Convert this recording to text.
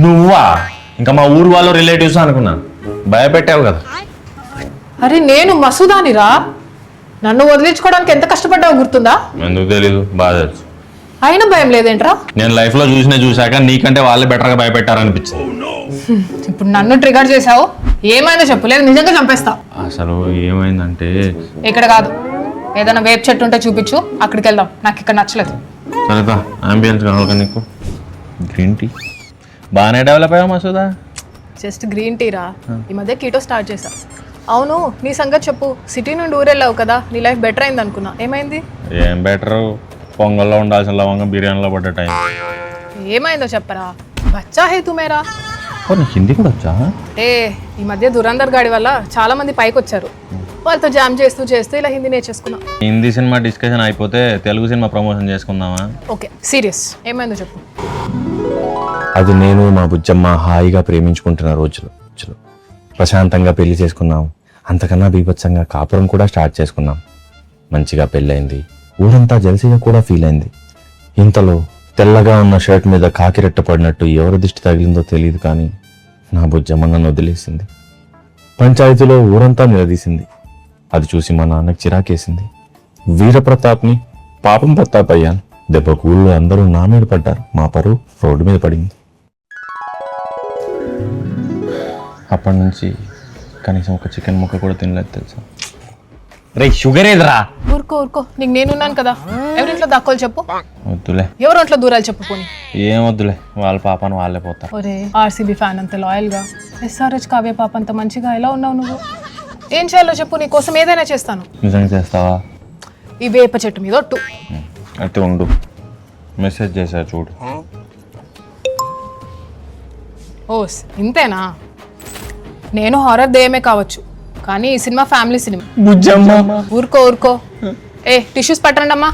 నువ్వా? ఇంకా మా ఊరు వాళ్ళు రిలేటివ్స్ అనుకున్నా. భయపెట్టావు కదా. అరే నేను మసూదానిరా, నన్ను వదిలించుకోవడానికి ఎంత కష్టపడ్డావు గుర్తుందా? ఎందుకు తెలీదు, బాధ తెలుసు. అయినా భయం లేదేంట్రా? నేను లైఫ్ లో చూసాక నీకంటే వాళ్ళే బెటర్ గా భయపెట్టారనిపించింది. ఇప్పుడు నన్ను ట్రిగర్ చేసావు. ఏమైందో చెప్పు, లేదు నిజంగా చంపేస్తా. అసలు ఏమైందంటే, ఇక్కడ కాదు, ఏదైనా వేప్ చెట్టు ఉంటే చూపించు, అక్కడికి వెళ్దాం. నాకు ఇక్కడ నచ్చలేదు. సరేదా అంబియన్స్ కావాలి నీకు. గ్రీన్ టీ బాగానే డెవలప్ అయ్యావు మసూదా. జస్ట్ గ్రీన్ టీ రా, ఈ మధ్య కీటో స్టార్ట్ చేసా. అవును, నీ సంగతి చెప్పు. సిటీ నుండి ఊరెళ్ళావు కదా, నీ లైఫ్ బెటర్ అయింది అనుకున్నా. ఏమైంది? ఏం బెటర్, పొంగల్లో ఉండాల్సిన లవంగం బిర్యానీలో పడ్డ టైం. ఏమైందో చెప్పరా. బచ్చా హే తు మేరా. నీకు హిందీ కూడా వచ్చా? అంటే ఈ మధ్య దురందర్ గాడి వల్ల చాలా మంది పైకి వచ్చారు. వాళ్ళతో జామ్ చేస్తూ చేస్తూ ఇలా హిందీ నేర్చేసుకున్నా. హిందీ సినిమా డిస్కషన్ అయిపోతే తెలుగు సినిమా ప్రమోషన్ చేసుకుందామా? ఓకే సీరియస్, ఏమైందో చెప్పు. అది నేను మా బుజ్జమ్మ హాయిగా ప్రేమించుకుంటున్న రోజులు. ప్రశాంతంగా పెళ్లి చేసుకున్నాం. అంతకన్నా బీభత్సంగా కాపురం కూడా స్టార్ట్ చేసుకున్నాం. మంచిగా పెళ్ళైంది. ఊరంతా జలసిగా కూడా ఫీల్ అయింది. ఇంతలో తెల్లగా ఉన్న షర్ట్ మీద కాకిరెట్ట పడినట్టు ఎవరి దిష్టి తగిలిందో తెలియదు, కానీ నా బుజ్జమ్మ నన్ను వదిలేసింది. పంచాయతీలో ఊరంతా నిలదీసింది. అది చూసి మా నాన్నకి చిరాకేసింది. వీరప్రతాప్ని పాపం ప్రతాప్ అయ్యాను. దెబ్బకు ఊళ్ళో అందరూ నా మీద పడ్డారు. మా పరువు రోడ్డు మీద పడింది. అప్పటి నుంచి కనీసం ఒక చికెన్ ముక్క కూడా తినలేదు తెలుసా. రే షుగర్ ఏదిరా? ఊరుకో ఊరుకో, నీకు నేనున్నాను కదా. ఎవరింట్లో దాక్కోలు చెప్పు. వద్దులే. ఎవరింట్లో దూరాలు చెప్పు పోనీ. ఏం వద్దులే, వాళ్ళ పాపను వాళ్ళే పోతారు. ఒరే ఆర్సీబీ ఫ్యాన్ అంత లాయల్గా, ఎస్ఆర్హెచ్ కావ్య పాప అంత మంచిగా ఎలా ఉన్నావు నువ్వు? ఏం చేయాలో చెప్పు, నీ కోసం ఏదైనా చేస్తాను. నిజంగా చేస్తావా? ఈ వేప చెట్టు మీద ఒట్టు. అయితే ఉండు, మెసేజ్ చేశా చూడు. ఓస్ ఇంతేనా? నేను హారర్ దయ్యమే కావచ్చు, కానీ ఈ సినిమా ఫ్యామిలీ సినిమా. బుజ్జమ్మ ఊరుకో ఊరుకో. ఏ టిష్యూస్ పట్టండి అమ్మా.